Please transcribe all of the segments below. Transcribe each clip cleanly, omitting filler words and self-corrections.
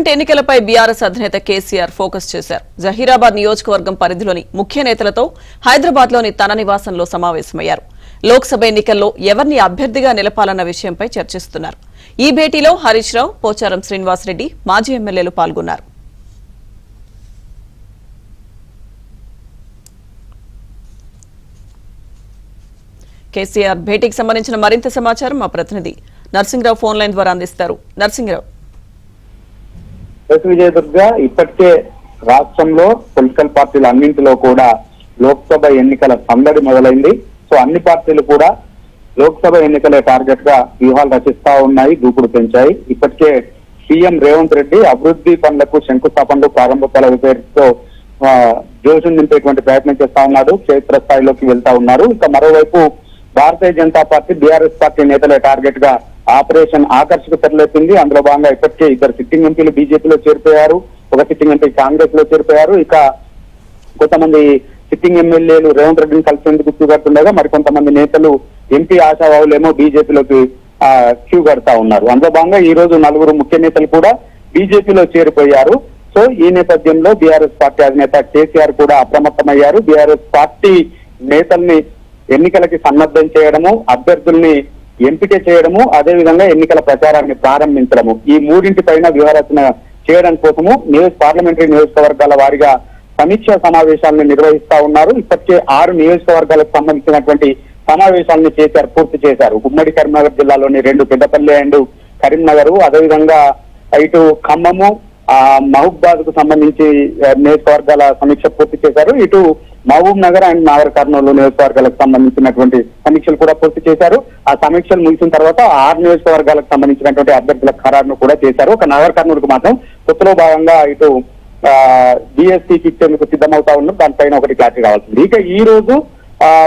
Parliament ఎన్నికలపై BRS అధినేత KCR focus చేశారు. జహీరాబాద్ నియోజకవర్గం పరిధిలోని ముఖ్య నేతలతో హైదరాబాద్లోని తన నివాసంలో సమావేశమయ్యారు. లోక్సభ ఎన్నికల్లో ఎవరిని అభ్యర్థిగా నిలపాలన్న విషయంపై చర్చిస్తున్నారు. ఈ భేటీలో హరీష్ రావు, పోచారం శ్రీనివాసరెడ్డి, మాజీ ఎమ్మెల్యేలు పాల్గొన్నారు. కేసీఆర్ భేటీకి సంబంధించిన మరింత సమాచారం మా ప్రతినిధి నర్సింగరావు ఫోన్ లైన్ ద్వారా అందిస్తారు. నర్సింగరావు. విజయదుర్గ, ఇప్పటికే రాష్ట్రంలో పొలిటికల్ పార్టీలు అన్నింటిలో కూడా లోక్సభ ఎన్నికల సందడి మొదలైంది. సో అన్ని పార్టీలు కూడా లోక్సభ ఎన్నికలే టార్గెట్ గా వ్యూహాలు రచిస్తా ఉన్నాయి, దూకుడు పెంచాయి. ఇప్పటికే సీఎం రేవంత్ రెడ్డి అభివృద్ధి పనులకు శంకుస్థాపనలు, ప్రారంభోత్సవాల పేరుతో జోషును నింపేటువంటి ప్రయత్నం చేస్తా ఉన్నాడు, క్షేత్రస్థాయిలోకి వెళ్తా ఉన్నారు. ఇంకా మరోవైపు Bharatiya Janata party, BRS party నేతలే టార్గెట్ గా ఆపరేషన్ ఆకర్షకు తెరలేపింది. అందులో భాగంగా ఇప్పటికే ఇద్దరు సిట్టింగ్ ఎంపీలు బీజేపీలో చేరిపోయారు, ఒక సిట్టింగ్ ఎంపీ కాంగ్రెస్ లో చేరిపోయారు. ఇక కొంతమంది సిట్టింగ్ ఎమ్మెల్యేలు రేవంత్ రెడ్డిని కలిసేందుకు క్యూ కడుతుండగా మరికొంతమంది నేతలు, ఎంపీ ఆశావాహులేమో బీజేపీలోకి క్యూ కడతా ఉన్నారు. అందులో భాగంగా ఈ రోజు నలుగురు ముఖ్య నేతలు కూడా బీజేపీలో చేరిపోయారు. సో ఈ నేపథ్యంలో బీఆర్ఎస్ పార్టీ అధినేత కేసీఆర్ కూడా అప్రమత్తమయ్యారు. బీఆర్ఎస్ పార్టీ నేతల్ని ఎన్నికలకి సన్నద్ధం చేయడము, అభ్యర్థుల్ని ఎంపిక చేయడము, అదేవిధంగా ఎన్నికల ప్రచారాన్ని ప్రారంభించడము, ఈ మూడింటిపైన వ్యూహరచన చేయడం కోసము పార్లమెంటరీ నియోజకవర్గాల వారీగా సమీక్షా సమావేశాలను నిర్వహిస్తా ఉన్నారు. ఇప్పటికే 6 నియోజకవర్గాలకు సంబంధించినటువంటి సమావేశాలను పూర్తి చేశారు. ఉమ్మడి కరీంనగర్ జిల్లాలోని 2 పెద్దపల్లి అండ్ కరీంనగర్, అదేవిధంగా ఇటు ఖమ్మము, మహబూబాద్ కు సంబంధించి నియోజకవర్గాల సమీక్ష పూర్తి చేశారు. ఇటు మహబూబ్ నగర్ అండ్ నాగర్ కర్నూలు నియోజకవర్గాలకు సంబంధించినటువంటి సమీక్షలు కూడా పూర్తి చేశారు. ఆ సమీక్షలు ముగిసిన తర్వాత 6 నియోజకవర్గాలకు సంబంధించినటువంటి అభ్యర్థుల ఖరారును కూడా చేశారు. ఒక నాగర్ కర్నూలుకు మాత్రం కొత్తలో భాగంగా ఇటు బీఎస్సీకి ఇచ్చేందుకు సిద్ధమవుతా ఉన్నారు. దానిపైన ఒకటి క్లారిటీ కావాల్సింది. ఇక ఈ రోజు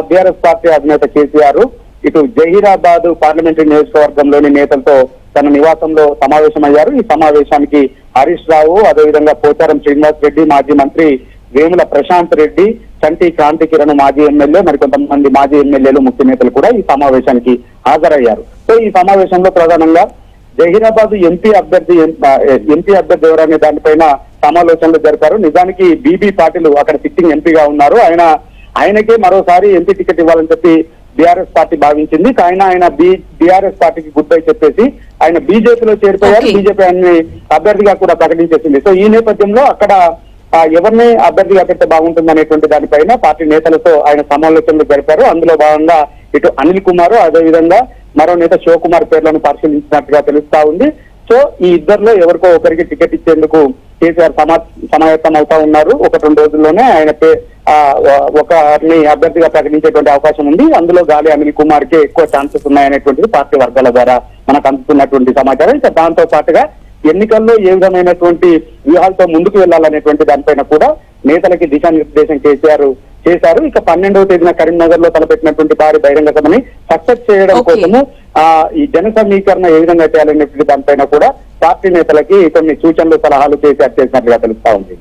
బీఆర్ఎస్ పార్టీ అధినేత కేసీఆర్ ఇటు జహీరాబాద్ పార్లమెంటరీ నియోజకవర్గంలోని నేతలతో తన నివాసంలో సమావేశమయ్యారు. ఈ సమావేశానికి హరీష్ రావు, అదేవిధంగా పోచారం శ్రీనివాసరెడ్డి, మాజీ మంత్రి వేముల ప్రశాంత్ రెడ్డి, చంటి క్రాంతి కిరణ్ మాజీ ఎమ్మెల్యే, మరికొంతమంది మాజీ ఎమ్మెల్యేలు, ముఖ్య నేతలు కూడా ఈ సమావేశానికి హాజరయ్యారు. సో ఈ సమావేశంలో ప్రధానంగా జహీరాబాద్ ఎంపీ అభ్యర్థి ఎవరనే దానిపైన సమాలోచనలు జరిపారు. నిజానికి బీబీ పాటిల్ అక్కడ సిట్టింగ్ ఎంపీగా ఉన్నారు. ఆయనకే మరోసారి ఎంపీ టికెట్ ఇవ్వాలని చెప్పి బీఆర్ఎస్ పార్టీ భావించింది. ఆయన బీఆర్ఎస్ పార్టీకి గుడ్ బై చెప్పేసి ఆయన బీజేపీలో చేరిపోయారు. బీజేపీ ఆయన్ని అభ్యర్థిగా కూడా ప్రకటించేసింది. సో ఈ నేపథ్యంలో అక్కడ ఎవరిని అభ్యర్థిగా పెడితే బాగుంటుంది అనేటువంటి దానిపైన పార్టీ నేతలతో ఆయన సమాలోచనలు జరిపారు. అందులో భాగంగా ఇటు అనిల్ కుమార్, అదేవిధంగా మరో నేత శివకుమార్ పేర్లను పరిశీలించినట్టుగా తెలుస్తా ఉంది. సో ఈ ఇద్దరిలో ఎవరికో ఒకరికి టికెట్ ఇచ్చేందుకు కేసీఆర్ సమాయత్తం అవుతా ఉన్నారు. 1-2 రోజుల్లోనే ఆయన ఒకరిని అభ్యర్థిగా ప్రకటించేటువంటి అవకాశం ఉంది. అందులో గాలి అనిల్ కుమార్ కి ఎక్కువ ఛాన్సెస్ ఉన్నాయనేటువంటిది పార్టీ వర్గాల ద్వారా మనకు అందుతున్నటువంటి సమాచారం. ఇంకా దాంతో పాటుగా ఎన్నికల్లో ఏ విధమైనటువంటి వ్యూహాలతో ముందుకు వెళ్లాలనేటువంటి దానిపైన కూడా నేతలకి దిశానిర్దేశం కేసీఆర్ చేశారు. ఇక 12వ తేదీన కరీంనగర్ లో తలపెట్టినటువంటి భారీ బహిరంగ సభని సక్సెస్ చేయడం కోసము ఈ జన సమీకరణ ఏ విధంగా చేయాలనేటువంటి దానిపైన కూడా పార్టీ నేతలకి కొన్ని సూచనలు, సలహాలు కేసీఆర్ చేసినట్లుగా తెలుస్తా ఉంది.